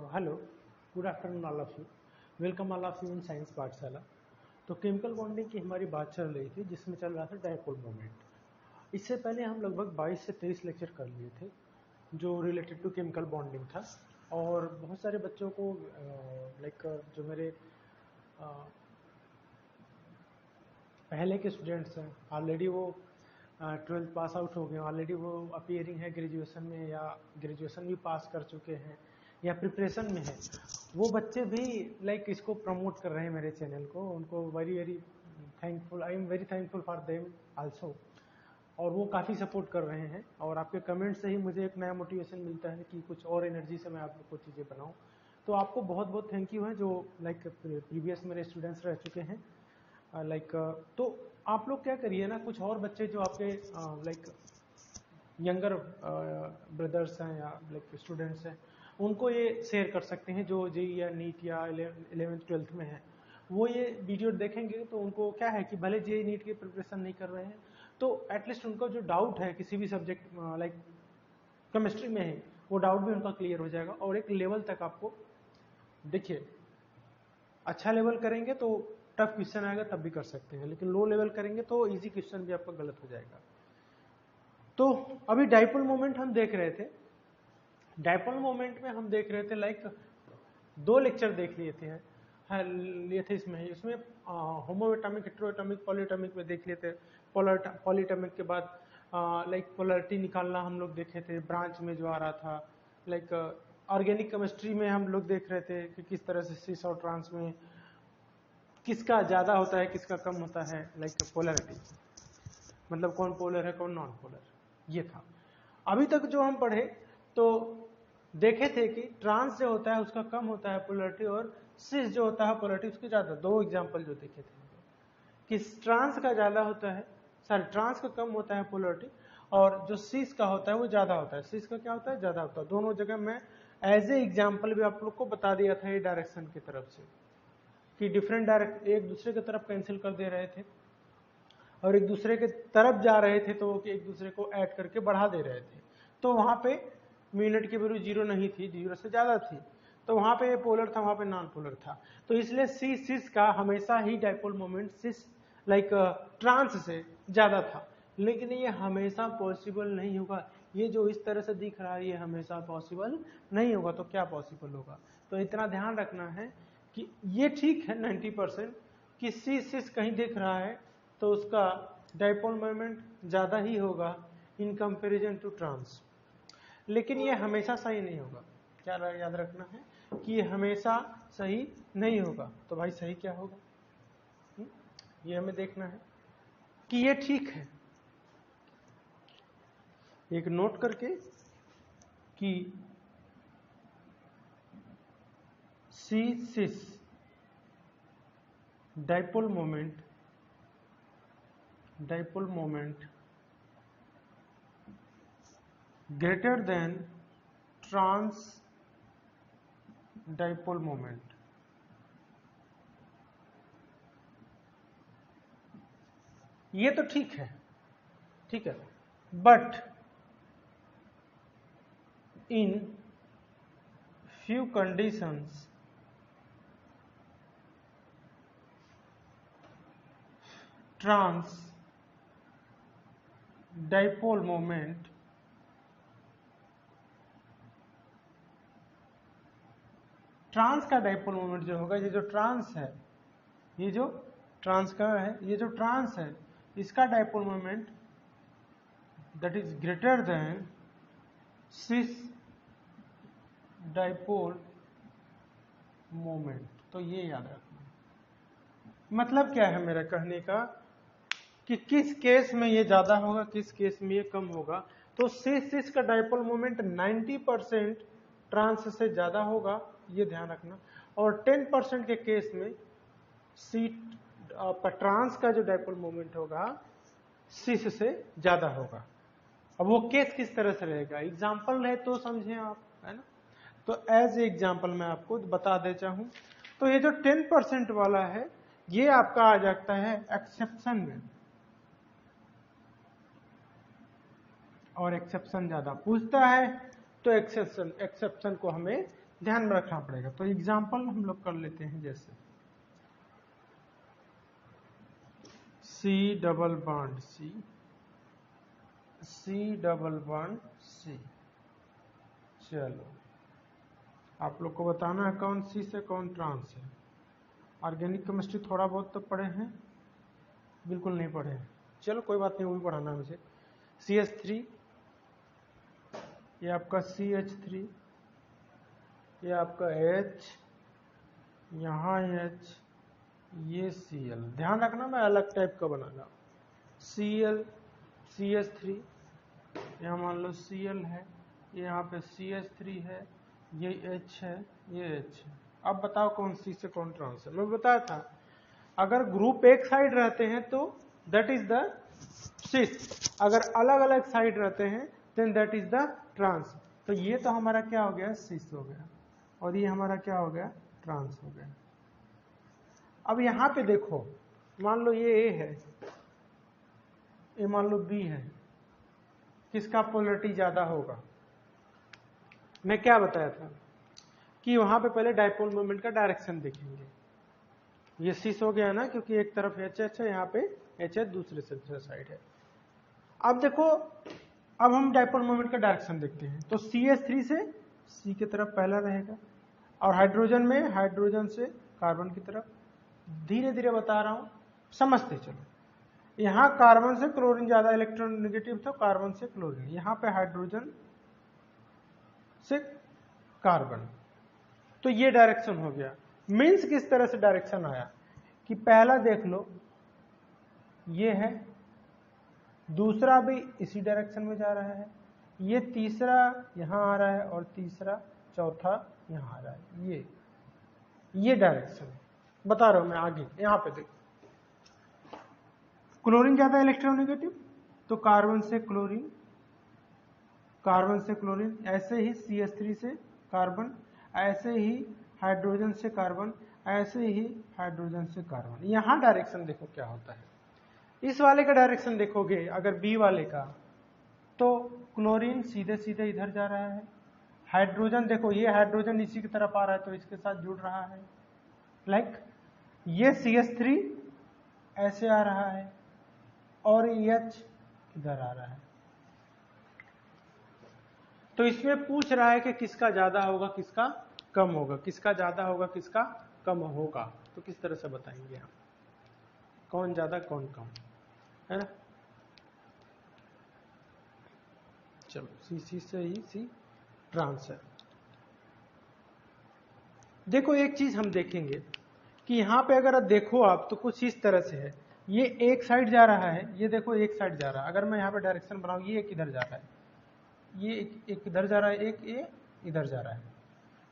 Hello, good afternoon all of you. Welcome all of you in science पाठशाला। तो chemical bonding की हमारी बात चल रही थी जिसमें चल रहा था डायपोल मोमेंट। इससे पहले हम लगभग 22 से 23 लेक्चर कर लिए थे जो रिलेटेड टू केमिकल बॉन्डिंग था। और बहुत सारे बच्चों को जो मेरे पहले के स्टूडेंट्स हैं ऑलरेडी वो 12th पास आउट हो गए, ऑलरेडी वो अपीयरिंग है ग्रेजुएशन में या ग्रेजुएशन भी पास कर चुके हैं या प्रिपरेशन में है, वो बच्चे भी इसको प्रमोट कर रहे हैं मेरे चैनल को। उनको very very thankful, I am very thankful for them also. और वो काफ़ी सपोर्ट कर रहे हैं और आपके कमेंट से ही मुझे एक नया मोटिवेशन मिलता है कि कुछ और एनर्जी से मैं आप लोग को चीज़ें बनाऊँ। तो आपको बहुत बहुत थैंक यू है जो प्रीवियस मेरे स्टूडेंट्स रह चुके हैं। तो आप लोग क्या करिए ना, कुछ और बच्चे जो आपके यंगर ब्रदर्स हैं या स्टूडेंट्स हैं, उनको ये शेयर कर सकते हैं जो जेई या नीट या 11th 12th में है। वो ये वीडियो देखेंगे तो उनको क्या है कि भले जेई नीट की प्रिपरेशन नहीं कर रहे हैं तो एटलीस्ट उनको जो डाउट है किसी भी सब्जेक्ट केमिस्ट्री में है वो डाउट भी उनका क्लियर हो जाएगा। और एक लेवल तक आपको देखिए, अच्छा लेवल करेंगे तो टफ क्वेश्चन आएगा तब भी कर सकते हैं, लेकिन लो लेवल करेंगे तो इजी क्वेश्चन भी आपका गलत हो जाएगा। तो अभी डायपोल मोमेंट हम देख रहे थे। डायपोल मोमेंट में हम देख रहे थे 2 लेक्चर देख लिए थे, लिए थे इसमें होमोएटॉमिक, हेटेरोएटॉमिक, पॉलीएटॉमिक में देख लिए थे। पॉलीएटॉमिक के बाद पोलैरिटी निकालना हम लोग देखे थे, ब्रांच में जो आ रहा था। ऑर्गेनिक केमिस्ट्री में हम लोग देख रहे थे कि किस तरह से सिस और ट्रांस में किसका ज्यादा होता है किसका कम होता है, पोलैरिटी मतलब कौन पोलर है कौन नॉन पोलर, ये था। अभी तक जो हम पढ़े तो देखे थे कि ट्रांस जो होता है उसका कम होता है पोलैरिटी और सिस जो होता है पोलैरिटी उसकी ज्यादा। 2 एग्जांपल जो देखे थे कि ट्रांस का ज्यादा होता है, ट्रांस का कम होता है पोलैरिटी, और जो सिस का होता है वो ज्यादा होता है। सिस का क्या होता है, ज्यादा होता है। दोनों जगह मैं एज ए एग्जाम्पल भी आप लोग को बता दिया था ये डायरेक्शन की तरफ से कि डिफरेंट डायरेक्ट एक दूसरे की तरफ कैंसिल कर दे रहे थे और एक दूसरे के तरफ जा रहे थे तो एक दूसरे को ऐड करके बढ़ा दे रहे थे। तो वहां पे मिनट की वैल्यू 0 नहीं थी, 0 से ज्यादा थी, तो वहां पे पोलर था, वहां पे नॉन पोलर था। तो इसलिए सिस का हमेशा ही डायपोल मोमेंट सिस ट्रांस से ज्यादा था। लेकिन ये हमेशा पॉसिबल नहीं होगा। ये जो इस तरह से दिख रहा है ये हमेशा पॉसिबल नहीं होगा। तो क्या पॉसिबल होगा? तो इतना ध्यान रखना है कि ये ठीक है 90% कि सिस कहीं दिख रहा है तो उसका डायपोल मोमेंट ज्यादा ही होगा इन कंपैरिजन टू ट्रांस। लेकिन ये हमेशा सही नहीं होगा। क्या याद रखना है कि ये हमेशा सही नहीं होगा। तो भाई सही क्या होगा ये हमें देखना है कि ये ठीक है। एक नोट करके कि cis dipole moment greater than trans dipole moment। ये तो ठीक है, but in few conditions trans dipole moment trans का डायपोल मोमेंट जो होगा, ये जो ट्रांस है, ये जो ट्रांस का है, ये जो ट्रांस है इसका dipole moment that is greater than cis dipole moment. तो ये याद रखना। मतलब क्या है मेरा कहने का कि किस केस में ये ज्यादा होगा किस केस में ये कम होगा। तो सिस का डायपोल मोमेंट 90% ट्रांस से ज्यादा होगा, ये ध्यान रखना। और 10% के केस में ट्रांस का जो डायपोल मोमेंट होगा सिस से ज्यादा होगा। अब वो केस किस तरह से रहेगा, एग्जाम्पल है तो समझे आप, है ना। तो एज ए एग्जाम्पल मैं आपको बता देता हूं। तो ये जो 10% वाला है ये आपका आ जाता है एक्सेप्शन में, और एक्सेप्शन ज्यादा पूछता है तो एक्सेप्शन को हमें ध्यान में रखना पड़ेगा। तो एग्जाम्पल हम लोग कर लेते हैं, जैसे C double bond C double bond C। चलो आप लोग को बताना है कौन सी से कौन ट्रांस है। ऑर्गेनिक केमिस्ट्री थोड़ा बहुत तो पढ़े हैं, बिल्कुल नहीं पढ़े हैं, चलो कोई बात नहीं, वो भी पढ़ाना है मुझे। CH3, ये आपका CH3, ये आपका H, यहाँ H, ये Cl। ध्यान रखना मैं अलग टाइप का बनाना। Cl, CH3, यहाँ मान लो Cl है, ये यहाँ पे CH3 है, ये H है, ये H है। अब बताओ कौन सी से कौन ट्रांस है। मैं बताया था अगर ग्रुप एक साइड रहते हैं तो दैट इज द सिस, अगर अलग अलग साइड रहते हैं then that is the trans. तो ये तो हमारा क्या हो गया, सिस हो गया, और ये हमारा क्या हो गया, ट्रांस हो गया। अब यहां पे देखो, मान लो ये A है, ये मान लो B है, किसका पोलरिटी ज्यादा होगा। मैं क्या बताया था कि वहां पे पहले डायपोल मोमेंट का डायरेक्शन देखेंगे। ये सिस हो गया ना, क्योंकि एक तरफ HH है, यहाँ पे HH दूसरे साइड है। अब देखो, अब हम डायपोल मोमेंट का डायरेक्शन देखते हैं। तो CH3 से C की तरफ पहला रहेगा, और हाइड्रोजन में हाइड्रोजन से कार्बन की तरफ। धीरे धीरे बता रहा हूं, समझते चलो। यहां कार्बन से क्लोरीन ज्यादा इलेक्ट्रोनेगेटिव था, कार्बन से क्लोरीन। यहां पे हाइड्रोजन से कार्बन। तो ये डायरेक्शन हो गया। मीन्स किस तरह से डायरेक्शन आया कि पहला देख लो ये है, दूसरा भी इसी डायरेक्शन में जा रहा है, ये तीसरा यहां आ रहा है, और तीसरा चौथा यहां आ रहा है। ये डायरेक्शन बता रहा हूं मैं। आगे यहां पे देखो, क्लोरीन ज्यादा इलेक्ट्रोनेगेटिव, तो कार्बन से क्लोरीन, कार्बन से क्लोरीन, ऐसे ही CH3 से कार्बन, ऐसे ही हाइड्रोजन से कार्बन, ऐसे ही हाइड्रोजन से कार्बन। यहां डायरेक्शन देखो क्या होता है। इस वाले का डायरेक्शन देखोगे अगर B वाले का, तो क्लोरीन सीधे सीधे इधर जा रहा है, हाइड्रोजन देखो, ये हाइड्रोजन इसी की तरफ आ रहा है तो इसके साथ जुड़ रहा है। लाइक ये CH3 ऐसे आ रहा है, और H इधर आ रहा है। तो इसमें पूछ रहा है कि किसका ज्यादा होगा किसका कम होगा, किसका ज्यादा होगा किसका कम होगा। तो किस तरह से बताएंगे हम, कौन ज्यादा कौन कम, है ना। चलो C से ही C ट्रांस है। देखो एक चीज हम देखेंगे कि यहां पे अगर देखो आप, तो कुछ इस तरह से है। ये एक साइड जा रहा है, ये देखो एक साइड जा रहा है। अगर मैं यहाँ पे डायरेक्शन बनाऊं, ये एक इधर जा रहा है, ये एक इधर जा रहा है, एक ये इधर जा रहा है।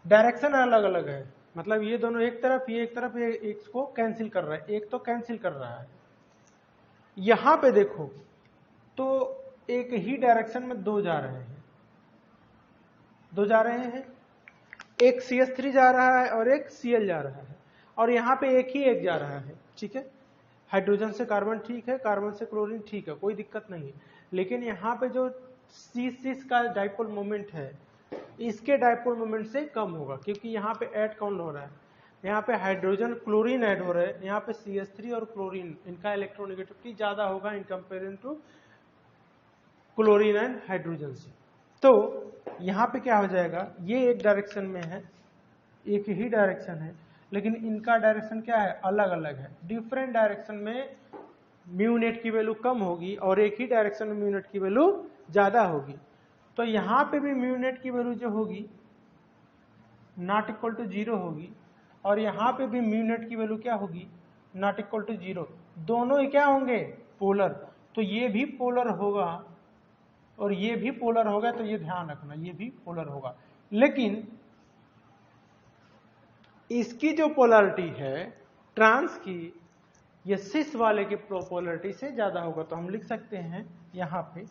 डायरेक्शन अलग अलग है, मतलब ये दोनों एक तरफ, ये एक तरफ, ये एक को कैंसिल कर रहा है, एक तो कैंसिल कर रहा है। यहां पे देखो तो एक ही डायरेक्शन में दो जा रहे हैं, दो जा रहे हैं, एक CH3 जा रहा है और एक Cl जा रहा है, और यहां पे एक ही एक जा रहा है। ठीक है, हाइड्रोजन से कार्बन ठीक है, कार्बन से क्लोरीन ठीक है, कोई दिक्कत नहीं है। लेकिन यहाँ पे जो C6 का डाइपोल मोमेंट है, इसके डाइपोल मोमेंट से कम होगा, क्योंकि यहाँ पे ऐड काउंट हो रहा है। यहाँ पे हाइड्रोजन क्लोरीन ऐड हो रहा है, यहाँ पे CH3 और क्लोरीन, इनका इलेक्ट्रोनेगेटिविटी ज्यादा होगा in comparison to chlorine and hydrogen से। तो यहाँ पे क्या हो जाएगा, ये एक डायरेक्शन में है, एक ही डायरेक्शन है, लेकिन इनका डायरेक्शन क्या है, अलग अलग है। डिफरेंट डायरेक्शन में म्यू नेट की वैल्यू कम होगी, और एक ही डायरेक्शन में म्यू नेट की वैल्यू ज्यादा होगी। तो यहां पे भी म्यू नेट की वैल्यू जो होगी नॉट इक्वल टू 0 होगी, और यहां पे भी म्यू नेट की वैल्यू क्या होगी, नॉट इक्वल टू 0। दोनों ही क्या होंगे, पोलर। तो ये भी पोलर होगा और ये भी पोलर होगा, तो ये ध्यान रखना, ये भी पोलर होगा। लेकिन इसकी जो पोलरिटी है ट्रांस की, ये सिस वाले की पोलरिटी से ज्यादा होगा। तो हम लिख सकते हैं यहां पे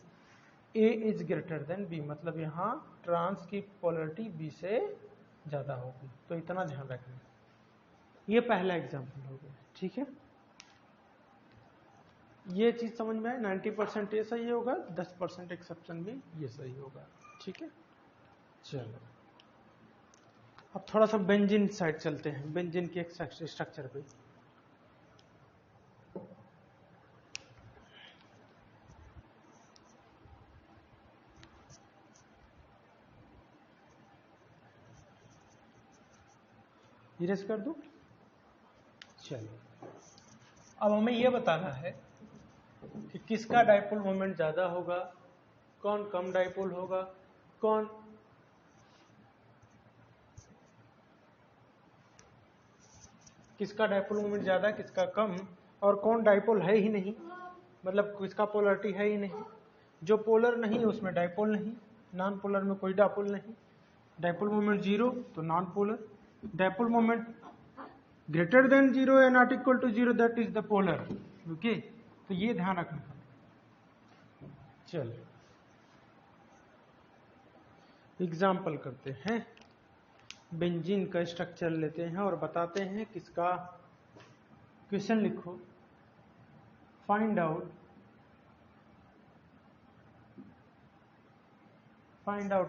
A is greater then B, मतलब यहां ट्रांस की पोलरिटी B से ज्यादा होगी। तो इतना ध्यान रखना। ये पहला एग्जांपल हो गया, ठीक है। ये चीज समझ में आए, 90% ये सही होगा, 10% एक्सेप्शन भी ये सही होगा, ठीक है। चलो अब थोड़ा सा बेंजीन साइड चलते हैं, बेंजीन के एक स्ट्रक्चर पे। इरेज कर दूं? चलो, अब हमें यह बताना है कि किसका डाइपोल मोमेंट ज्यादा होगा, कौन कम डाइपोल होगा, कौन किसका डाइपोल मोमेंट ज्यादा, किसका कम, और कौन डाइपोल है ही नहीं, मतलब किसका पोलरिटी है ही नहीं। जो पोलर नहीं है उसमें डाइपोल नहीं, नॉन पोलर में कोई डाइपोल नहीं। डाइपोल मोमेंट 0 तो non polar, dipole moment greater than 0 या not equal to 0 that is the polar. Okay, तो ये ध्यान रखना। चलिए एग्जाम्पल करते हैं, बेंजीन का स्ट्रक्चर लेते हैं और बताते हैं किसका। क्वेश्चन लिखो, फाइंड आउट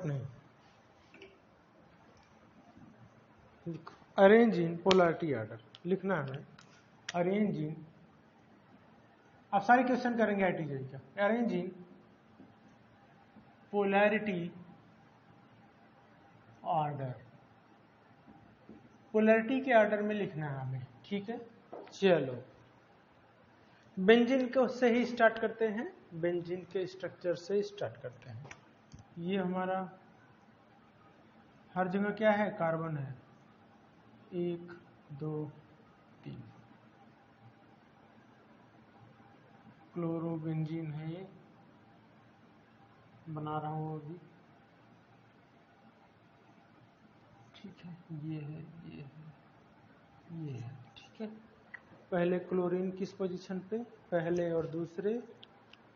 नहीं, लिखो अरेंज इन पोलरिटी ऑर्डर, लिखना है अरेंज इन। आप सारे क्वेश्चन करेंगे आईटीजे का। Arrange in polarity order, polarity के ऑर्डर में लिखना है हमें, ठीक है। चलो बेंजीन को से ही स्टार्ट करते हैं, बेंजीन के स्ट्रक्चर से स्टार्ट करते हैं। ये हमारा हर जगह क्या है, कार्बन है, 1 2 3। क्लोरोबेंजीन है, ये बना रहा हूं अभी, ठीक है। ये है, ये है, ये है, ठीक है। पहले क्लोरीन किस पोजीशन पे, पहले और दूसरे,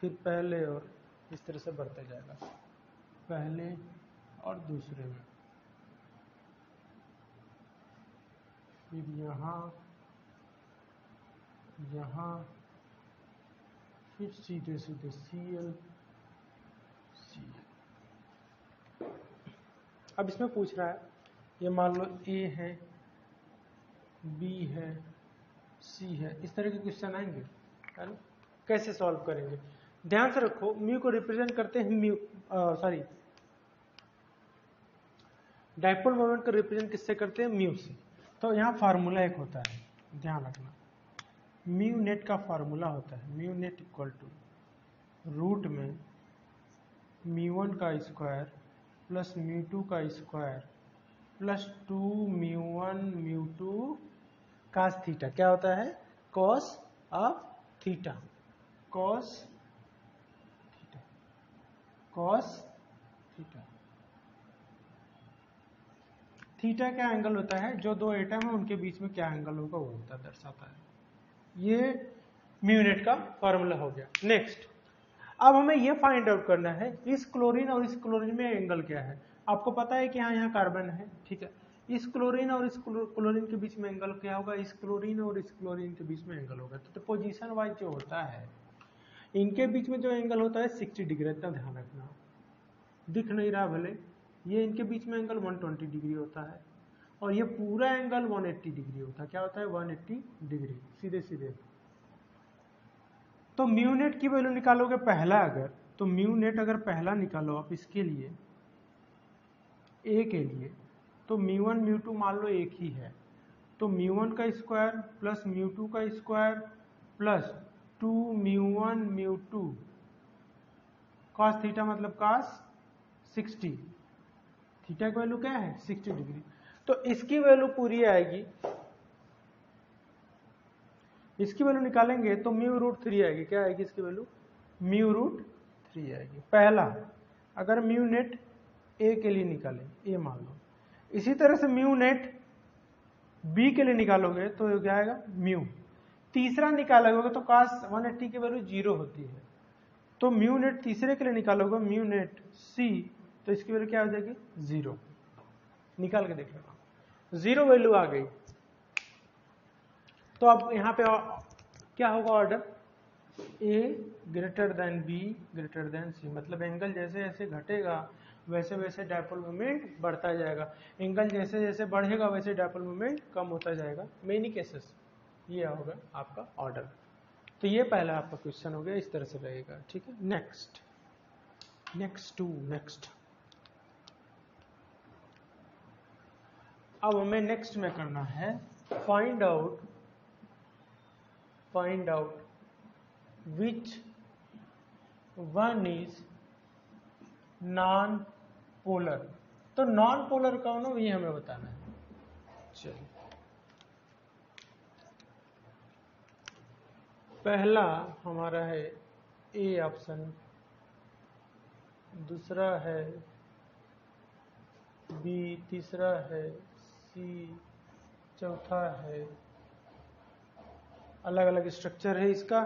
फिर पहले और, इस तरह से बढ़ते जाएगा, पहले और दूसरे में, फिर यहाँ यहाँ, फिर सीधे सीधे Cl। अब इसमें पूछ रहा है, ये मान लो A है, B है, C है, इस तरह के क्वेश्चन आएंगे, है ना। कैसे सॉल्व करेंगे, ध्यान से रखो, म्यू को रिप्रेजेंट करते हैं म्यू, सॉरी डाइपोल मोमेंट को रिप्रेजेंट किससे करते हैं, म्यू से। तो यहाँ फार्मूला एक होता है, ध्यान रखना, म्यू नेट का फार्मूला होता है, mu net equal to root में μ1 का स्क्वायर प्लस μ2 का स्क्वायर प्लस 2 μ1 μ2 cos थीटा। क्या होता है, cos of theta, cos theta, cos theta. Theta क्या एंगल होता है, जो दो एटम है उनके बीच में क्या एंगल होगा वो होता है, दर्शाता है। ये म्यू नेट का फॉर्मूला हो गया। नेक्स्ट, अब हमें यह फाइंड आउट करना है इस क्लोरीन और इस क्लोरीन में एंगल क्या है। आपको पता है कि यहाँ कार्बन है, ठीक है। इस क्लोरीन और इस क्लोरीन के बीच में एंगल क्या होगा, इस क्लोरीन और इस क्लोरीन के बीच में एंगल होगा। तो पोजीशन वाइज जो होता है, इनके बीच में जो एंगल होता है 60 डिग्री, इतना ध्यान रखना। दिख नहीं रहा भले, ये इनके बीच में एंगल 120 डिग्री होता है और ये पूरा एंगल 180 डिग्री होता है। क्या होता है, 180 डिग्री, सीधे सीधे। तो म्यू नेट की वैल्यू निकालोगे पहला, अगर तो म्यू नेट अगर पहला निकालो आप इसके लिए, ए के लिए, तो μ1 μ2 मान लो एक ही है, तो μ1 का स्क्वायर प्लस μ2 का स्क्वायर प्लस 2 μ1 μ2 cos थीटा, मतलब cos 60। थीटा की वैल्यू क्या है, 60 डिग्री। तो इसकी वैल्यू पूरी आएगी, इसकी वैल्यू निकालेंगे तो μ√3 आएगी। क्या आएगी इसकी वैल्यू, μ√3 आएगी। पहला, अगर म्यू नेट ए के लिए निकालें, ए मान लो, इसी तरह से म्यू नेट बी के लिए निकालोगे तो क्या आएगा, म्यू। तीसरा निकालोगे तो cos 180 की वैल्यू 0 होती है, तो म्यू नेट तीसरे के लिए निकालोगे, म्यू नेट सी, तो इसकी वैल्यू क्या हो जाएगी, 0। निकाल के देख लेना, 0 वैल्यू आ गई। तो अब यहाँ पे क्या होगा order, A greater than B greater than C, मतलब एंगल जैसे जैसे घटेगा वैसे वैसे डायपोल मोमेंट बढ़ता जाएगा। एंगल जैसे जैसे बढ़ेगा वैसे डायपोल मोमेंट कम होता जाएगा। मेनी केसेस ये होगा आपका ऑर्डर। तो ये पहला आपका क्वेश्चन हो गया, इस तरह से रहेगा। ठीक है, नेक्स्ट अब हमें नेक्स्ट में करना है find out which one is non polar. तो नॉन पोलर कौन हो ये हमें बताना है। चलिए, पहला हमारा है ए ऑप्शन, दूसरा है बी, तीसरा है सी, चौथा है, अलग अलग स्ट्रक्चर है इसका।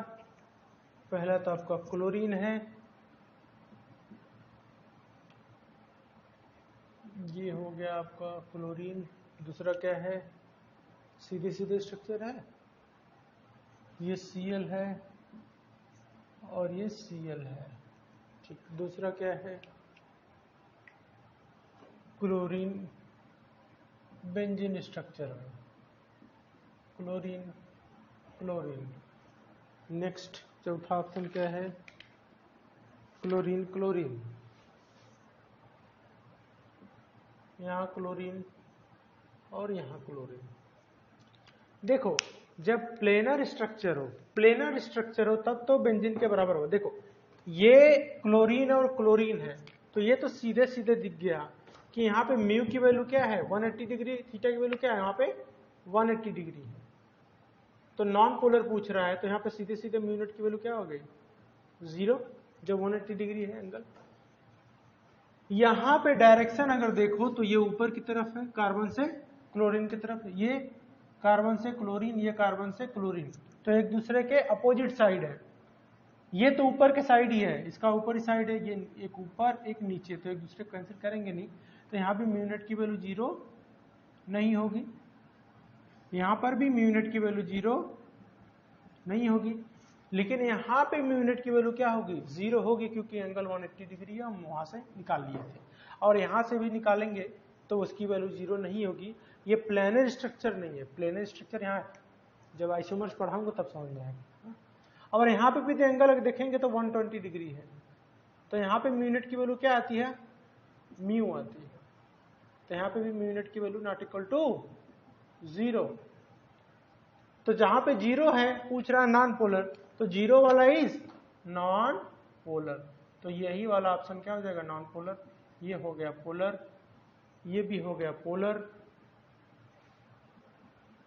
पहला तो आपका क्लोरीन है, ये हो गया आपका क्लोरीन। दूसरा क्या है, सीधे सीधे स्ट्रक्चर है, ये Cl है और ये Cl है। ठीक, दूसरा क्या है, क्लोरीन बेंजीन स्ट्रक्चर है, क्लोरीन। नेक्स्ट चौथा ऑप्शन क्या है, क्लोरीन, यहाँ क्लोरीन और यहाँ क्लोरीन। देखो, जब प्लेनर स्ट्रक्चर हो तब तो बेंजीन के बराबर हो। देखो, ये क्लोरीन और क्लोरीन है, तो ये तो सीधे सीधे दिख गया कि यहाँ पे म्यू की वैल्यू क्या है 180 डिग्री, थीटा की वैल्यू क्या है यहाँ पे 180 डिग्री है। तो नॉन पोलर पूछ रहा है, तो यहाँ पे सीधे सीधे म्यू नॉट की वैल्यू क्या हो गई 0, जब 180 डिग्री है एंगल। यहाँ पे डायरेक्शन अगर देखो तो ये ऊपर की तरफ है, कार्बन से क्लोरीन की तरफ, ये कार्बन से क्लोरीन, ये कार्बन से क्लोरीन, तो एक दूसरे के अपोजिट साइड है। ये तो ऊपर के साइड ही है, इसका ऊपरी साइड है, ये एक ऊपर एक नीचे, तो एक दूसरे को कैंसिल करेंगे नहीं। तो यहाँ भी म्यू नॉट की वैल्यू 0 नहीं होगी, यहाँ पर भी म्यू नॉट की वैल्यू 0 नहीं होगी, लेकिन यहाँ पे म्यू नॉट की वैल्यू क्या होगी 0 होगी, क्योंकि एंगल 180 डिग्री है, हम वहां से निकाल लिए थे। और यहाँ से भी निकालेंगे तो उसकी वैल्यू 0 नहीं होगी। ये प्लेनर स्ट्रक्चर नहीं है, प्लेनर स्ट्रक्चर यहाँ जब आइसोमर्स पढ़ाऊंगा तब समझ में आएगा। और यहाँ पे भी तो एंगल अगर देखेंगे तो 120 डिग्री है, तो यहाँ पे म्यू नॉट की वैल्यू क्या आती है, म्यू आती है। तो यहाँ पे भी म्यू नॉट की वैल्यू नॉट इक्वल टू 0। तो जहां पे 0 है पूछ रहा है नॉन पोलर, तो 0 वाला इज नॉन पोलर, तो यही वाला ऑप्शन क्या हो जाएगा नॉन पोलर। ये हो गया पोलर, ये भी हो गया polar,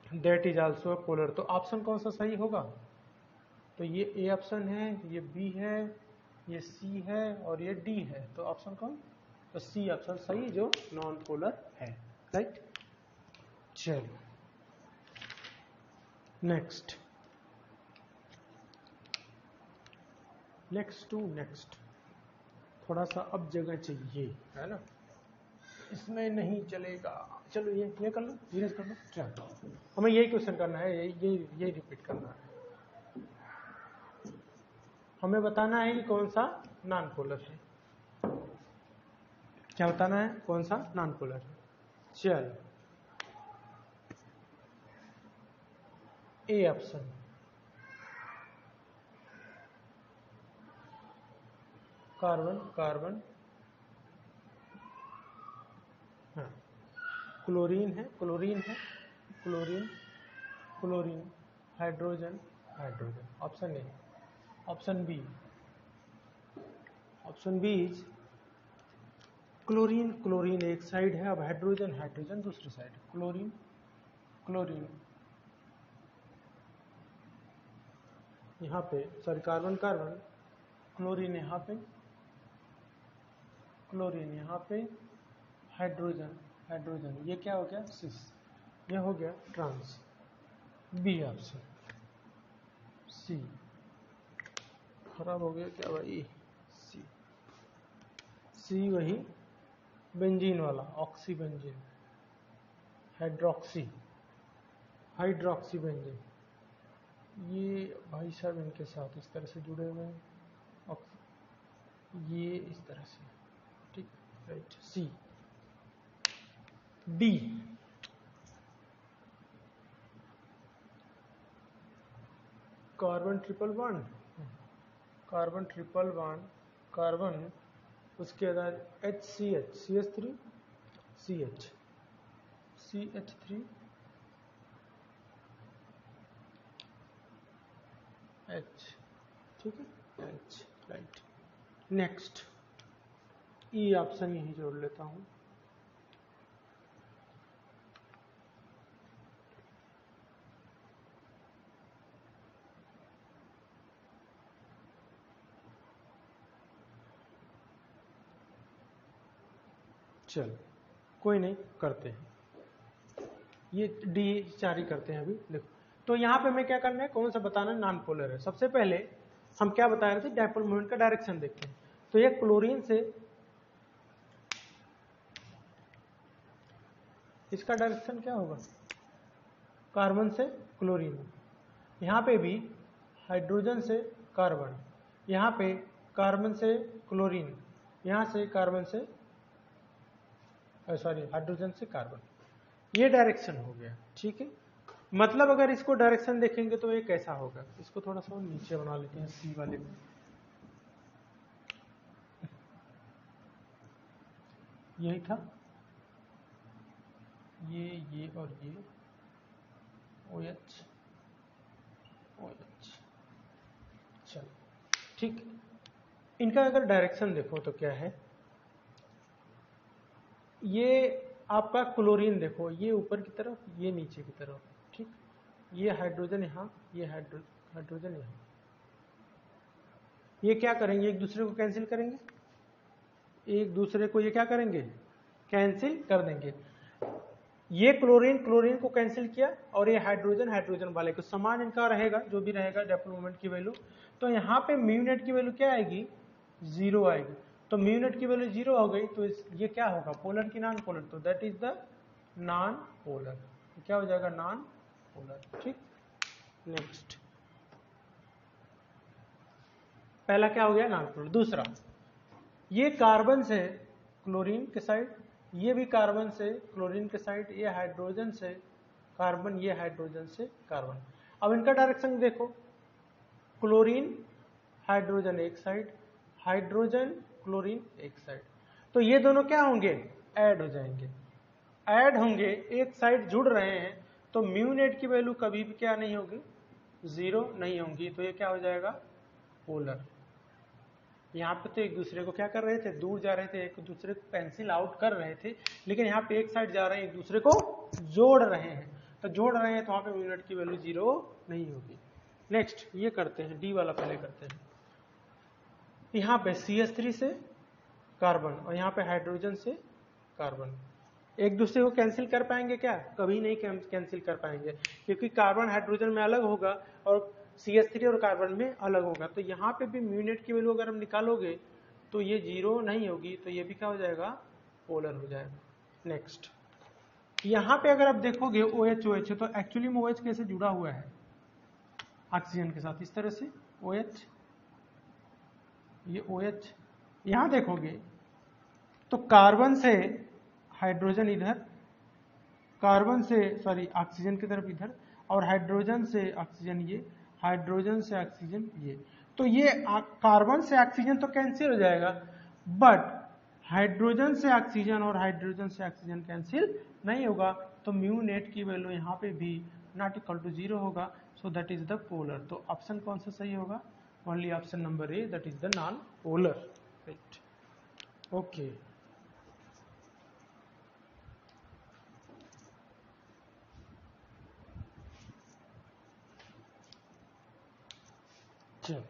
that is also polar. तो ऑप्शन कौन सा सही होगा, तो ये ए ऑप्शन है, ये बी है, ये सी है और ये डी है। तो ऑप्शन कौन, तो सी ऑप्शन सही जो नॉन पोलर है, राइट। चलिए नेक्स्ट थोड़ा सा अब जगह चाहिए, है ना, इसमें नहीं चलेगा। चलो ये कर लो, धीरे कर लो। चलो हमें यही क्वेश्चन करना है, यही रिपीट करना है। हमें बताना है कि कौन सा नॉन पोलर है, क्या बताना है, कौन सा नॉन पोलर है। चल, ए ऑप्शन, कार्बन, हाँ, chlorine, hydrogen, option A. Option B is chlorine एक साइड है, अब हाइड्रोजन दूसरी साइड, क्लोरीन यहाँ पे, सॉरी कार्बन, क्लोरीन यहाँ पे, हाइड्रोजन, ये क्या हो गया सिस, ये हो गया ट्रांस। बी ऑप्शन, सी खराब हो गया क्या भाई, सी वही बेंजीन वाला, ऑक्सी बेंजीन, हाइड्रोक्सी बेंजीन, ये भाई साहब इनके साथ इस तरह से जुड़े हुए हैं, ये इस तरह से, ठीक, right, C. D, carbon triple bond, carbon triple bond, carbon, उसके बाद HCH, CH3, CH, CH3, H, ठीक है, H, right. Next, E option यही जोड़ लेता हूं। चलो कोई नहीं, करते हैं ये डी जारी करते हैं अभी। देखो तो यहाँ पे मैं क्या करना है, कौन सा बताना है, नॉन पोलर है। सबसे पहले हम क्या बता रहे थे, डायपोल मोमेंट का डायरेक्शन देखते हैं। तो ये क्लोरीन से, इसका डायरेक्शन क्या होगा, कार्बन से क्लोरीन, यहाँ पे भी हाइड्रोजन से कार्बन, यहाँ पे कार्बन से क्लोरीन, यहाँ से कार्बन से, सॉरी हाइड्रोजन से कार्बन, ये डायरेक्शन हो गया, ठीक है। मतलब अगर इसको डायरेक्शन देखेंगे तो ये कैसा होगा, इसको थोड़ा सा नीचे बना लेते हैं सी वाले में। यही था, ये और ये OH, OH, चलो ठीक। इनका अगर डायरेक्शन देखो तो क्या है, ये आपका क्लोरीन देखो, ये ऊपर की तरफ, ये नीचे की तरफ, ठीक। ये हाइड्रोजन यहाँ, ये हाइड्रोजन यहाँ, ये क्या करेंगे, एक दूसरे को कैंसिल करेंगे, एक दूसरे को ये क्या करेंगे, कैंसिल कर देंगे। ये क्लोरीन क्लोरीन को कैंसिल किया, और ये हाइड्रोजन हाइड्रोजन वाले को, समान इनका रहेगा, जो भी रहेगा डायपोल मोमेंट की वैल्यू। तो यहाँ पे म्यू नेट की वैल्यू क्या आएगी, 0 आएगी। तो म्यू नेट की वैल्यू 0 हो गई, तो ये क्या होगा, पोलर की नॉन पोलर, तो that is the non polar. क्या हो जाएगा, नॉन पोलर, ठीक। नेक्स्ट, पहला क्या हो गया, नॉन पोलर। दूसरा, ये कार्बन से क्लोरीन के साइड, ये भी कार्बन से क्लोरीन के साइड, ये हाइड्रोजन से कार्बन, ये हाइड्रोजन से कार्बन। अब इनका डायरेक्शन देखो, क्लोरीन हाइड्रोजन एक साइड, हाइड्रोजन क्लोरीन एक साइड, तो ये दोनों क्या होंगे, ऐड हो जाएंगे। ऐड होंगे, एक साइड जुड़ रहे हैं, तो म्यू नेट की वैल्यू कभी भी क्या नहीं होगी, 0 नहीं होगी। तो ये क्या हो जाएगा, पोलर। यहाँ पे तो एक दूसरे को क्या कर रहे थे, दूर जा रहे थे, एक दूसरे को कैंसिल आउट कर रहे थे, लेकिन यहाँ पे एक साइड जा रहे हैं, एक दूसरे को जोड़ रहे हैं। तो जोड़ रहे हैं तो वहाँ पे म्यू नेट की वैल्यू 0 नहीं होगी। नेक्स्ट, ये करते हैं, डी वाला पहले करते हैं। यहाँ पे CH3 से कार्बन, और यहाँ पे हाइड्रोजन से कार्बन, एक दूसरे को कैंसिल कर पाएंगे क्या, कभी नहीं कैंसिल कर पाएंगे, क्योंकि कार्बन हाइड्रोजन में अलग होगा और CH3 और कार्बन में अलग होगा। तो यहाँ पे भी म्यू नेट की वैल्यू अगर हम निकालोगे तो ये 0 नहीं होगी, तो ये भी क्या हो जाएगा, पोलर हो जाएगा। नेक्स्ट, यहाँ पे अगर आप देखोगे OH OH, तो एक्चुअली में OH कैसे जुड़ा हुआ है ऑक्सीजन के साथ, इस तरह से OH, ये OH, यहाँ देखोगे तो कार्बन से हाइड्रोजन इधर, कार्बन से सॉरी ऑक्सीजन की तरफ इधर, और हाइड्रोजन से ऑक्सीजन ये, हाइड्रोजन से ऑक्सीजन ये। तो ये कार्बन से ऑक्सीजन तो कैंसिल हो जाएगा, बट हाइड्रोजन से ऑक्सीजन और हाइड्रोजन से ऑक्सीजन कैंसिल नहीं होगा। तो म्यू नेट की वैल्यू यहाँ पे भी नॉट इक्वल टू 0 होगा। So that is the polar. तो ऑप्शन कौन सा सही होगा, only option number A, that is the non polar, right. Okay, चलो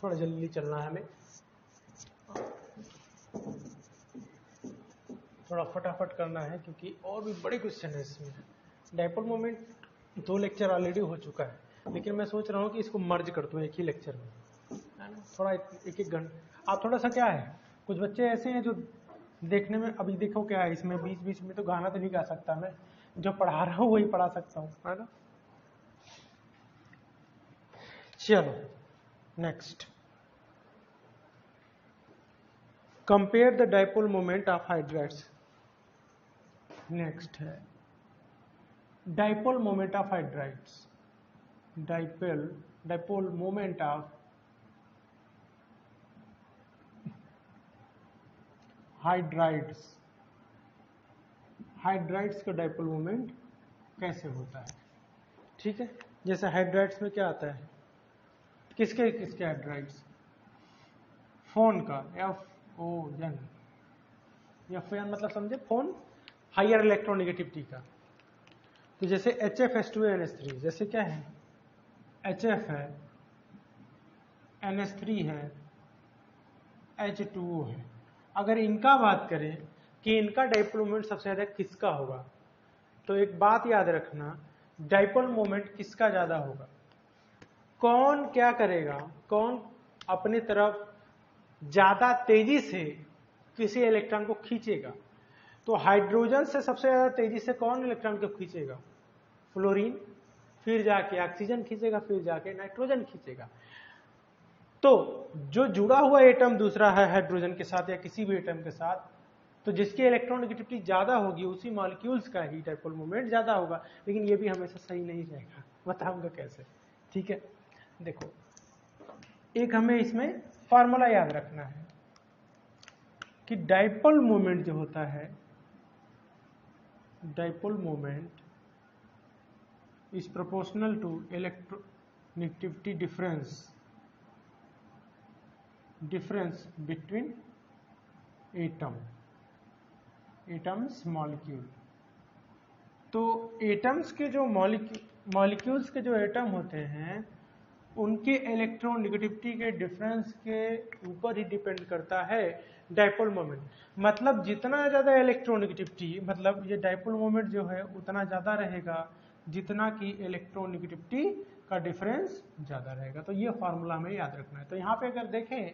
थोड़ा जल्दी चलना है हमें, थोड़ा फटाफट करना है, क्योंकि और भी बड़े क्वेश्चन है इसमें। डायपोल मोमेंट 2 लेक्चर ऑलरेडी हो चुका है, लेकिन मैं सोच रहा हूँ कि इसको मर्ज कर दूँ एक ही लेक्चर में, है ना। थोड़ा एक एक घंटा, आप थोड़ा सा क्या है, कुछ बच्चे ऐसे हैं जो देखने में। अभी देखो क्या है इसमें, बीच बीच में तो गाना तो नहीं गा सकता मैं, जो पढ़ा रहा हूँ वही पढ़ा सकता हूँ, है ना। चलो next, compare the dipole moment of hydrides. Next है dipole moment of hydrides. Dipole moment of hydrides. Hydrides का डाइपोल मोमेंट कैसे होता है, ठीक है। जैसे हाइड्राइड्स में क्या आता है, किसके किसके हाइड्राइड्स, फोन का, FON, FON मतलब समझे, फोन हायर इलेक्ट्रोनेगेटिविटी का। तो जैसे HFS2NH3, जैसे क्या है, HF है, NH3 है, H2O है। अगर इनका बात करें कि इनका डाइपोल मोमेंट सबसे ज्यादा किसका होगा, तो एक बात याद रखना, डाइपोल मोमेंट किसका ज्यादा होगा, कौन क्या करेगा, कौन अपनी तरफ ज्यादा तेजी से किसी इलेक्ट्रॉन को खींचेगा। तो हाइड्रोजन से सबसे ज्यादा तेजी से कौन इलेक्ट्रॉन को खींचेगा, फ्लोरीन, फिर जाके ऑक्सीजन खींचेगा, फिर जाके नाइट्रोजन खींचेगा। तो जो जुड़ा हुआ एटम दूसरा है हाइड्रोजन के साथ या किसी भी एटम के साथ, तो जिसकी इलेक्ट्रोनेगेटिविटी ज्यादा होगी उसी मॉलिक्यूल्स का ही डाइपोल मोमेंट ज्यादा होगा। लेकिन ये भी हमेशा सही नहीं रहेगा, बताऊंगा कैसे, ठीक है। देखो एक हमें इसमें फॉर्मूला याद रखना है कि डाइपोल मोमेंट जो होता है, dipole moment is proportional to electronegativity difference between atoms molecule. तो एटम्स के जो मॉलिक्यूल्स के जो एटम होते हैं उनके इलेक्ट्रोनेगेटिविटी के डिफरेंस के ऊपर ही डिपेंड करता है डाइपोल मोमेंट। मतलब जितना ज्यादा इलेक्ट्रोनेगेटिविटी, मतलब ये डाइपोल मोमेंट जो है उतना ज्यादा रहेगा जितना कि इलेक्ट्रोनेगेटिविटी का डिफरेंस ज्यादा रहेगा। तो ये फॉर्मूला हमें याद रखना है। तो यहाँ पे अगर देखें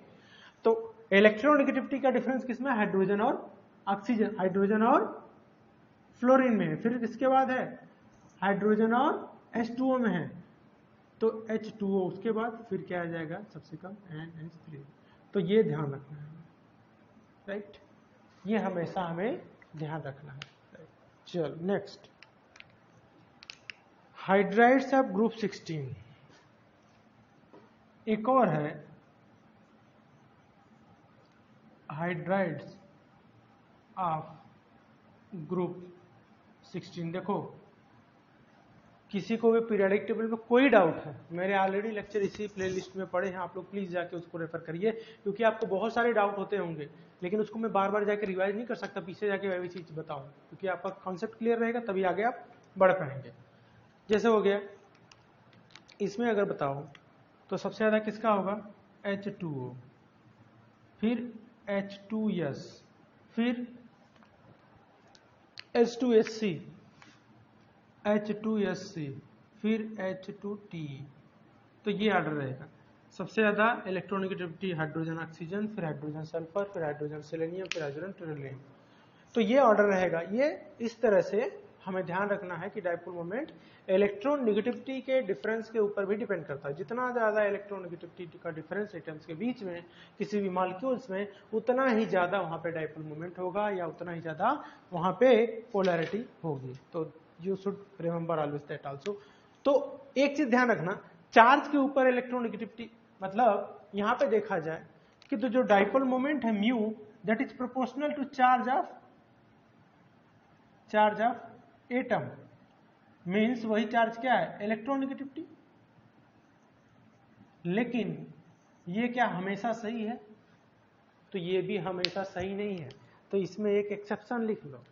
तो इलेक्ट्रोनेगेटिविटी का डिफरेंस किसमें, हाइड्रोजन और ऑक्सीजन, हाइड्रोजन और फ्लोरीन में है। फिर इसके बाद है हाइड्रोजन और H2O में है, तो H2O, उसके बाद फिर क्या आ जाएगा सबसे कम, NH3। तो ये ध्यान रखना है, राइट, ये हमेशा हमें ध्यान रखना है। चल नेक्स्ट, हाइड्राइड्स ऑफ ग्रुप 16। एक और है हाइड्राइड्स ऑफ ग्रुप 16। देखो किसी को भी पीरियोडिक टेबल में कोई डाउट है, मेरे ऑलरेडी लेक्चर इसी प्लेलिस्ट में पड़े हैं, आप लोग प्लीज जाके उसको रेफर करिए, क्योंकि आपको बहुत सारे डाउट होते होंगे, लेकिन उसको मैं बार बार जाके रिवाइज नहीं कर सकता, पीछे जाके वही चीज बताऊं, क्योंकि आपका कॉन्सेप्ट क्लियर रहेगा तभी आगे आप बढ़ पाएंगे। जैसे हो गया इसमें अगर बताओ तो सबसे ज्यादा किसका होगा, H2O, फिर H2S, फिर H2SC, H2SC, फिर H2T। तो ये ऑर्डर रहेगा। सबसे ज्यादा इलेक्ट्रोनेगेटिविटी हाइड्रोजन ऑक्सीजन, फिर हाइड्रोजन सल्फर, फिर हाइड्रोजन सेलेनियम, फिर हाइड्रोजन टेरिलियम। तो ये ऑर्डर रहेगा। ये इस तरह से हमें ध्यान रखना है कि डाइपोल मोमेंट इलेक्ट्रोनेगेटिविटी के डिफरेंस के ऊपर भी डिपेंड करता है। जितना ज्यादा इलेक्ट्रोनेगेटिविटी का डिफरेंस एटम्स के बीच में किसी भी मॉलिक्यूल्स में, उतना ही ज्यादा वहां पे डाइपोल मोमेंट होगा या उतना ही ज्यादा वहां पे पोलैरिटी होगी। तो you should remember always that also. तो एक चीज ध्यान रखना, चार्ज के ऊपर इलेक्ट्रोनेगेटिविटी, मतलब यहां पे देखा जाए कि तो जो डाइपोल मोमेंट है mu, that is proportional to charge of atom, means वही चार्ज क्या है, इलेक्ट्रोनेगेटिविटी। लेकिन ये क्या हमेशा सही है, तो ये भी हमेशा सही नहीं है। तो इसमें एक एक्सेप्शन लिख लो,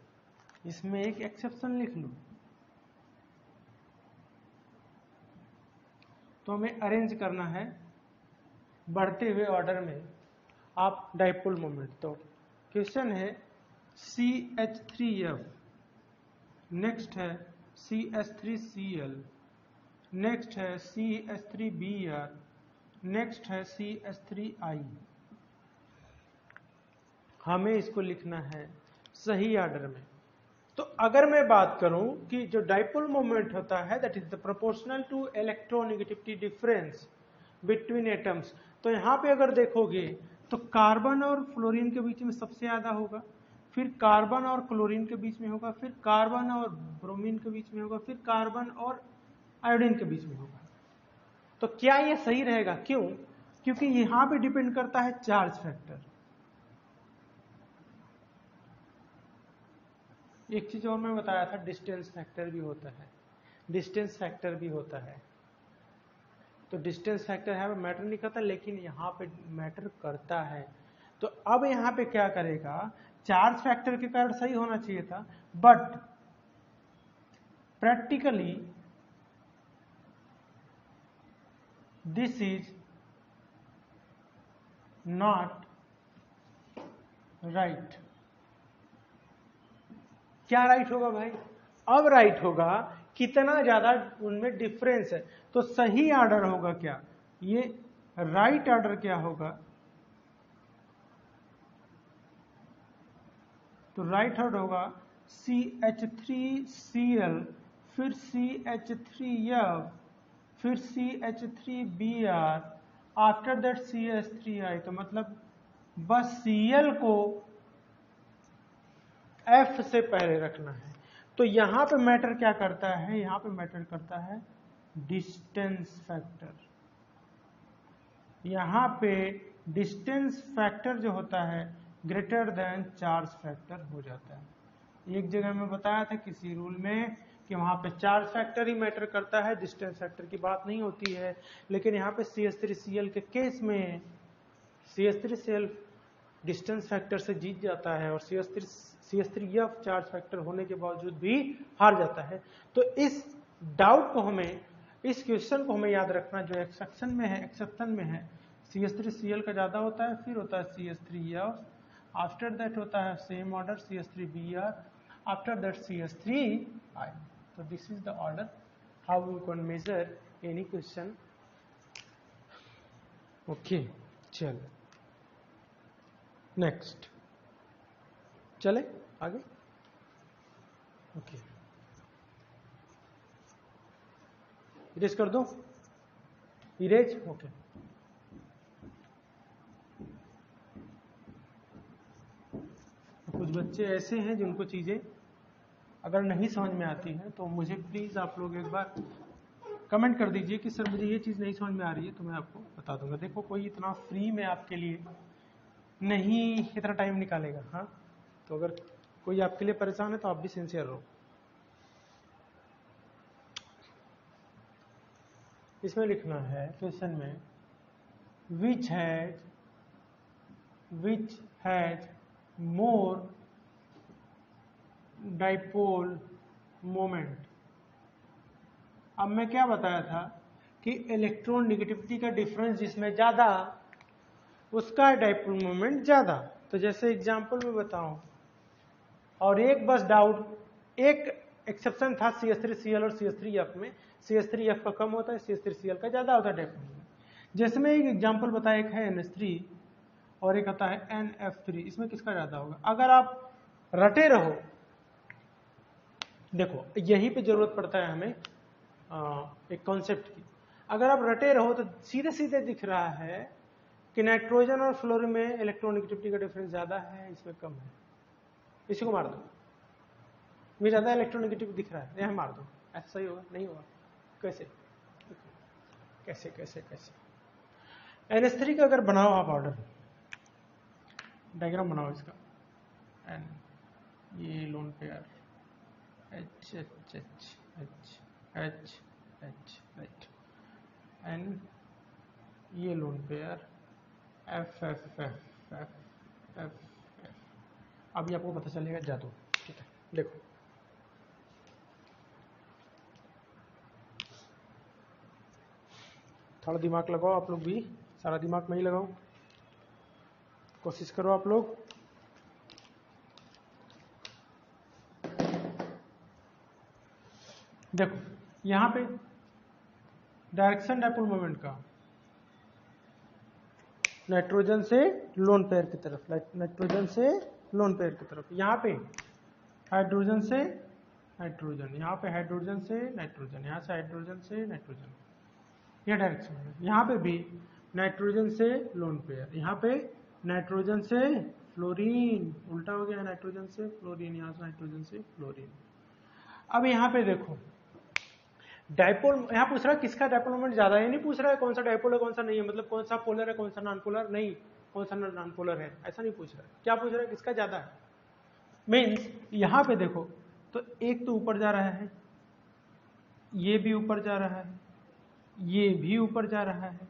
इसमें एक एक्सेप्शन लिख लो। तो हमें अरेंज करना है बढ़ते हुए ऑर्डर में आप डाइपोल मोमेंट। तो क्वेश्चन है CH3F, नेक्स्ट है CH3Cl, नेक्स्ट है CH3Br, नेक्स्ट है CH3I। हमें इसको लिखना है सही ऑर्डर में। तो अगर मैं बात करूं कि जो डाइपोल मोमेंट होता है that is the proportional to electronegativity difference between atoms, तो यहां पे अगर देखोगे तो कार्बन और फ्लोरीन के बीच में सबसे ज्यादा होगा, फिर कार्बन और क्लोरीन के बीच में होगा, फिर कार्बन और ब्रोमीन के बीच में होगा, फिर कार्बन और आयोडीन के बीच में होगा। तो क्या ये सही रहेगा? क्यों? क्योंकि यहां पे डिपेंड करता है चार्ज फैक्टर। एक चीज और मैं बताया था, डिस्टेंस फैक्टर भी होता है, डिस्टेंस फैक्टर भी होता है। तो डिस्टेंस फैक्टर है मैटर नहीं करता, लेकिन यहाँ पे मैटर करता है। तो अब यहाँ पे क्या करेगा, चार्ज फैक्टर के कारण सही होना चाहिए था, but practically this is not right. क्या राइट होगा भाई? अब राइट होगा कितना ज्यादा उनमें डिफरेंस है। तो सही ऑर्डर होगा क्या, ये राइट ऑर्डर क्या होगा? तो राइट ऑर्डर होगा CH3Cl, फिर CH3F, फिर CH3Br, आफ्टर दैट CH3I। तो मतलब बस Cl को F से पहले रखना है। तो यहां पे मैटर क्या करता है, यहां पे मैटर करता है डिस्टेंस फैक्टर। यहां पे डिस्टेंस फैक्टर जो होता है ग्रेटर देन चार्ज फैक्टर हो जाता है। एक जगह मैं बताया था किसी रूल में कि वहां पे चार्ज फैक्टर ही मैटर करता है, डिस्टेंस फैक्टर की बात नहीं होती है। लेकिन यहाँ पे CH3Cl के केस में CH3Cl डिस्टेंस फैक्टर से जीत जाता है और CH3F चार्ज फैक्टर होने के बावजूद भी हार जाता है। तो इस डाउट को हमें, इस क्वेश्चन को हमें याद रखना, जो एक्सेप्शन में है CH3Cl का ज्यादा होता है, फिर होता है CH3F, आफ्टर दैट होता है same order CH3Br, after that CH3I। तो this is the order how you can measure any question. Okay, चलो नेक्स्ट चले आगे। ओके, इरेज कर दो, इरेज। ओके, कुछ बच्चे ऐसे हैं जिनको चीजें अगर नहीं समझ में आती हैं, तो मुझे प्लीज आप लोग एक बार कमेंट कर दीजिए कि सर मुझे ये चीज नहीं समझ में आ रही है, तो मैं आपको बता दूंगा। देखो, कोई इतना फ्री में आपके लिए नहीं इतना टाइम निकालेगा। हाँ, तो अगर कोई आपके लिए परेशान है तो आप भी सिंसियर रहो। इसमें लिखना है क्वेश्चन में, which has more dipole moment. अब मैं क्या बताया था कि इलेक्ट्रॉन नेगेटिविटी का डिफरेंस जिसमें ज्यादा, उसका डाइपोल मोमेंट ज्यादा। तो जैसे एग्जांपल में बताऊं, और एक बस डाउट, एक एक्सेप्शन था CH3Cl और CH3F में, CH3F का कम होता है, CH3Cl का ज्यादा होता है डाइपोल मोमेंट। जैसे मैं एक एग्जांपल बताया, एक है NH3 और एक आता है NF3, इसमें किसका ज्यादा होगा? अगर आप रटे रहो, देखो यहीं पे जरूरत पड़ता है हमें एक कॉन्सेप्ट की। अगर आप रटे रहो तो सीधे सीधे दिख रहा है कि नाइट्रोजन और फ्लोरीन में इलेक्ट्रोनेगेटिविटी का डिफरेंस ज्यादा है, इसमें कम है। इसी को मार दो, में ज्यादा इलेक्ट्रोनेगेटिव दिख रहा है, यहां मार दो। ऐसा सही होगा? नहीं होगा। कैसे कैसे कैसे कैसे NH3 का अगर बनाओ आप ऑर्डर, डायग्राम बनाओ इसका, एन ये lone pair H H H H H H राइट, एन ये lone pair F F F F F F। अभी आपको पता चलेगा जादू। ठीक है, देखो थोड़ा दिमाग लगाओ आप लोग भी, सारा दिमाग नहीं लगाओ, कोशिश करो आप लोग। देखो यहां पे डायरेक्शन डाइपोल मोमेंट का नाइट्रोजन से लोन पेयर की तरफ, नाइट्रोजन से लोन पेयर की तरफ। यहाँ पे हाइड्रोजन से हाइड्रोजन, यहाँ पे हाइड्रोजन से नाइट्रोजन, यहाँ से हाइड्रोजन से नाइट्रोजन, यह डायरेक्शन है। यहाँ पे भी नाइट्रोजन से लोन पेयर, यहाँ पे नाइट्रोजन से फ्लोरीन, उल्टा हो गया, नाइट्रोजन से फ्लोरीन, यहाँ से नाइट्रोजन से फ्लोरीन। अब यहाँ पे देखो डायपोल, यहाँ पूछ रहा है किसका डायपोल मोमेंट ज्यादा है, ये नहीं पूछ रहा है कौन सा डायपोल है कौन सा नहीं है, मतलब कौन सा पोलर है कौन सा नॉन पोलर, नहीं कौन सा नॉन पोलर है, ऐसा नहीं पूछ रहा है। क्या पूछ रहा है, किसका ज्यादा है। मीन्स यहाँ पे देखो तो एक तो ऊपर जा रहा है, ये भी ऊपर जा रहा है, ये भी ऊपर जा रहा है,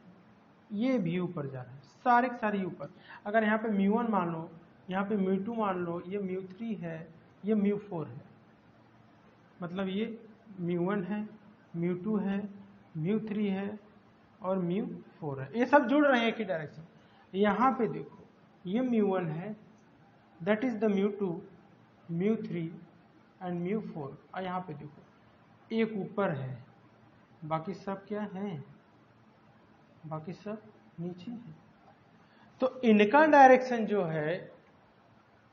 ये भी ऊपर जा रहा है, सारे सारी ऊपर। अगर यहाँ पे μ1 मान लो, यहाँ पे μ2 मान लो, ये μ3 है, ये μ4 है, मतलब ये μ1 है, μ2 है, μ3 है और μ4 है, ये सब जुड़ रहे हैं एक ही डायरेक्शन। यहाँ पे देखो ये μ1 है, दैट इज द μ2, μ3 एंड μ4, और यहाँ पे देखो एक ऊपर है, बाकी सब क्या है, बाकी सब नीचे है। तो इनका डायरेक्शन जो है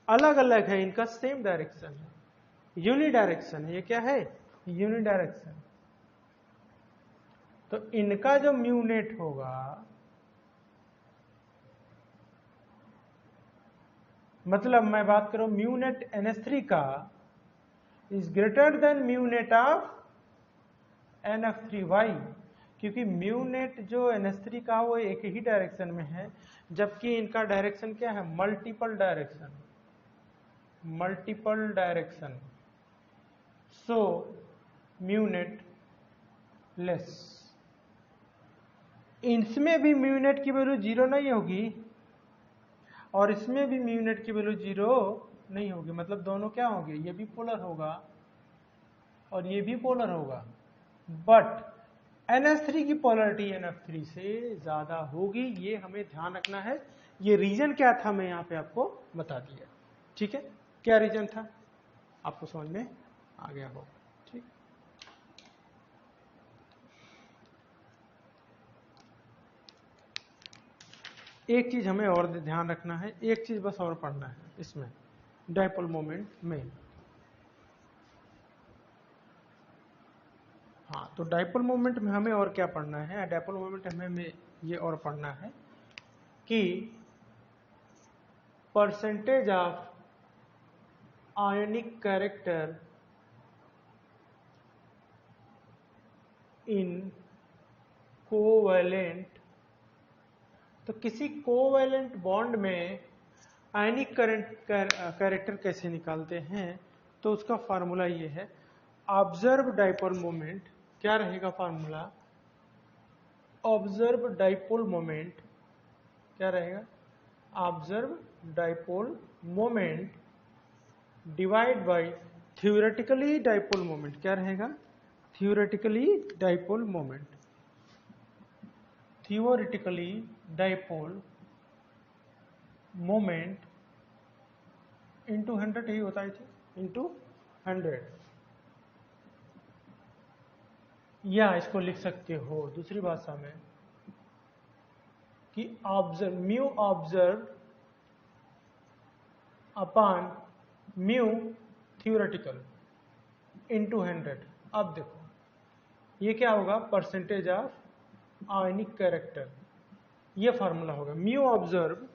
अलग अलग है, इनका सेम डायरेक्शन है, यूनि डायरेक्शन है। ये क्या है, यूनि डायरेक्शन। तो इनका जो म्यू नेट होगा, मतलब मैं बात करूं म्यू नेट NH3 का is greater than mu net of NF3। Why, क्योंकि म्यू नेट जो NH3 का वो एक ही डायरेक्शन में है, जबकि इनका डायरेक्शन क्या है, multiple direction, multiple direction. So mu net less. इसमें भी म्यू नेट की वैल्यू 0 नहीं होगी और इसमें भी म्यू नेट की वैल्यू 0 नहीं होगी, मतलब दोनों क्या होंगे, ये भी पोलर होगा और ये भी पोलर होगा, बट NH3 की पोलरिटी NF3 से ज्यादा होगी, ये हमें ध्यान रखना है। ये रीजन क्या था मैं यहाँ पे आपको बता दिया, ठीक है। क्या रीजन था आपको समझ में आ गया होगा, ठीक। एक चीज हमें और ध्यान रखना है, एक चीज बस और पढ़ना है इसमें डायपोल मोमेंट में। हाँ, तो डायपोल मोमेंट में हमें और क्या पढ़ना है, डायपोल मोमेंट हमें ये और पढ़ना है कि percentage of ionic character in covalent. तो किसी कोवैलेंट बॉन्ड में आयनिक कैरेक्टर कैसे निकालते हैं, तो उसका फार्मूला ये है, ऑब्जर्व डायपोल मोमेंट। क्या रहेगा फार्मूला, ऑब्जर्व डायपोल मोमेंट, क्या रहेगा, observe dipole moment divide by theoretically dipole moment. क्या रहेगा, theoretically dipole moment, theoretically dipole moment into 100, यही होता है इंटू 100। या इसको लिख सकते हो दूसरी भाषा में कि observe, mu observe upon mu theoretical into 100। अब देखो ये क्या होगा, परसेंटेज ऑफ आयनिक कैरेक्टर, ये फार्मूला होगा mu observe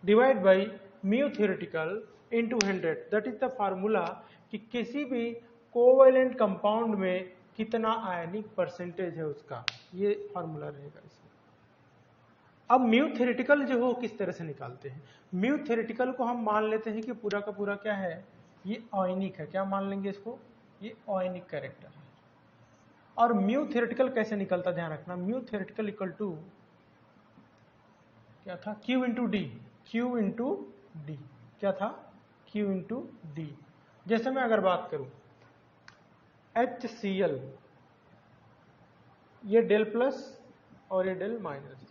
divide by mu theoretical into 100। That is the formula कि किसी भी कोवैलेंट कंपाउंड में कितना आयनिक परसेंटेज है उसका, ये फार्मूला रहेगा इसमें। अब म्यू थ्योरेटिकल जो हो किस तरह से निकालते हैं, म्यू थ्योरेटिकल को हम मान लेते हैं कि पूरा का पूरा क्या है, ये आयनिक है। क्या मान लेंगे इसको, ये आयनिक कैरेक्टर है। और म्यू थ्योरेटिकल कैसे निकलता, ध्यान रखना, म्यू थ्योरेटिकल इक्वल टू क्या था, Q into D, Q into D, क्या था, Q इंटू डी। जैसे मैं अगर बात करूं HCl, ये डेल प्लस और ये डेल माइनस,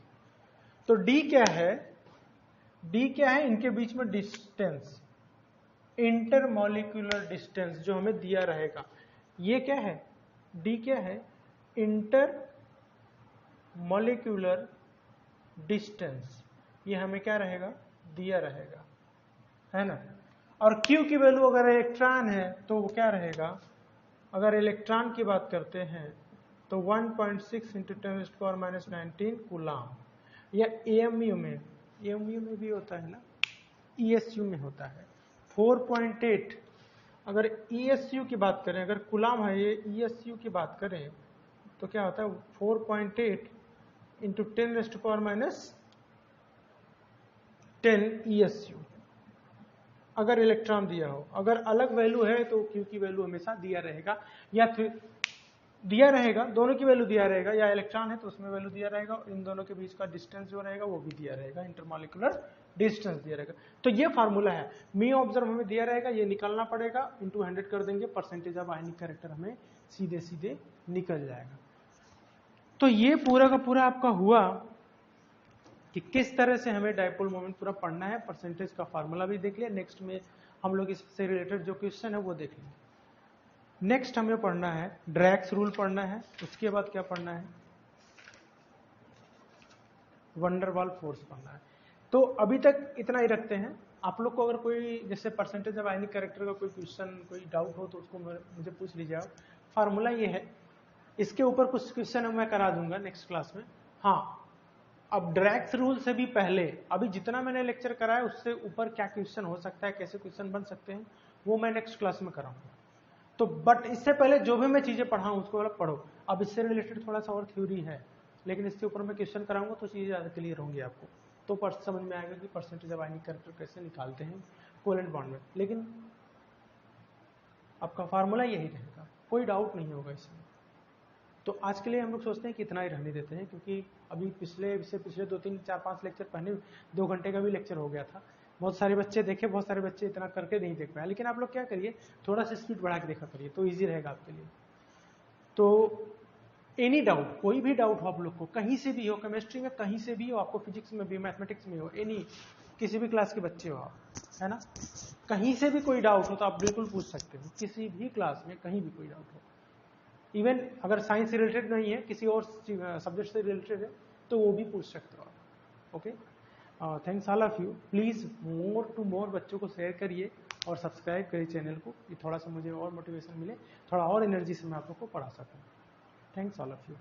तो D क्या है, D क्या है, इनके बीच में डिस्टेंस, इंटरमॉलिक्यूलर डिस्टेंस जो हमें दिया रहेगा, ये क्या है, D क्या है, इंटर मॉलिक्यूलर डिस्टेंस। ये हमें क्या रहेगा, दिया रहेगा, है ना। और Q की वैल्यू अगर इलेक्ट्रॉन है तो वो क्या रहेगा, अगर इलेक्ट्रॉन की बात करते हैं तो 1.6 इंटू 10⁻⁹ कूलाम, या AMU में भी होता है ना, ESU में होता है 4.8। अगर ESU की बात करें, अगर कूलाम है ये, ESU की बात करें तो क्या होता है 4.8 इंटू 10⁻10 ESU, अगर इलेक्ट्रॉन दिया हो। अगर अलग वैल्यू है तो Q की वैल्यू हमेशा दिया रहेगा, या फिर दिया रहेगा, दोनों की वैल्यू दिया रहेगा, या इलेक्ट्रॉन है तो उसमें वैल्यू दिया रहेगा, इन दोनों के बीच का डिस्टेंस जो रहेगा वो भी दिया रहेगा, इंटरमॉलिक्यूलर डिस्टेंस दिया रहेगा। तो ये फार्मूला है, मी ऑब्जर्व हमें दिया रहेगा, ये निकालना पड़ेगा, इंटू 100 कर देंगे, परसेंटेज ऑफ आयनिक कैरेक्टर हमें सीधे सीधे निकल जाएगा। तो ये पूरा का पूरा आपका हुआ कि किस तरह से हमें डायपोल मोमेंट पूरा पढ़ना है, परसेंटेज का फार्मूला भी देख लिया। नेक्स्ट में हम लोग इससे रिलेटेड जो क्वेश्चन है वो देख लेंगे। नेक्स्ट हमें पढ़ना है ड्रैक्स रूल पढ़ना है, उसके बाद क्या पढ़ना है, वंडरवाल फोर्स पढ़ना है। तो अभी तक इतना ही रखते हैं। आप लोग को अगर कोई जैसे परसेंटेज ऑफ आयनिक कैरेक्टर का कोई क्वेश्चन, कोई डाउट हो तो उसको मुझे पूछ लीजिए। फार्मूला ये है, इसके ऊपर कुछ क्वेश्चन मैं करा दूंगा नेक्स्ट क्लास में। हाँ, अब ड्रैक्स रूल से भी पहले अभी जितना मैंने लेक्चर कराया उससे ऊपर क्या क्वेश्चन हो सकता है, कैसे क्वेश्चन बन सकते हैं, वो मैं नेक्स्ट क्लास में कराऊंगा। तो बट इससे पहले जो भी मैं चीजें पढ़ाऊं उसको वाला पढ़ो। अब इससे रिलेटेड थोड़ा सा और थ्योरी है, लेकिन इसके ऊपर मैं क्वेश्चन कराऊंगा तो चीजें ज्यादा क्लियर होंगी आपको, तो समझ में आएगा कि परसेंटेज ऑफ आयनिक कैरेक्टर कैसे निकालते हैं कोवेलेंट बॉन्ड में। लेकिन आपका फार्मूला यही रहेगा, कोई डाउट नहीं होगा इसमें। तो आज के लिए हम लोग सोचते हैं कि इतना ही रहने देते हैं, क्योंकि अभी पिछले 2-3-4-5 लेक्चर पहले 2 घंटे का भी लेक्चर हो गया था। बहुत सारे बच्चे देखे, बहुत सारे बच्चे इतना करके नहीं देख पाए, लेकिन आप लोग क्या करिए, थोड़ा सा स्पीड बढ़ा के देखा करिए तो ईजी रहेगा आपके लिए। तो एनी डाउट, कोई भी डाउट हो आप लोग को, कहीं से भी हो, केमिस्ट्री में कहीं से भी हो, आपको फिजिक्स में भी, मैथमेटिक्स में हो, एनी किसी भी क्लास के बच्चे हो आप, है ना, कहीं से भी कोई डाउट हो तो आप बिल्कुल पूछ सकते हो, किसी भी क्लास में कहीं भी कोई डाउट हो। इवन अगर साइंस से रिलेटेड नहीं है, किसी और सब्जेक्ट से रिलेटेड है तो वो भी पूछ सकते हो आप। Okay, thanks all of you. Please more to more बच्चों को शेयर करिए और सब्सक्राइब करिए चैनल को, कि थोड़ा सा मुझे और मोटिवेशन मिले, थोड़ा और एनर्जी से मैं आप लोग को पढ़ा सकूँ। Thanks all of you.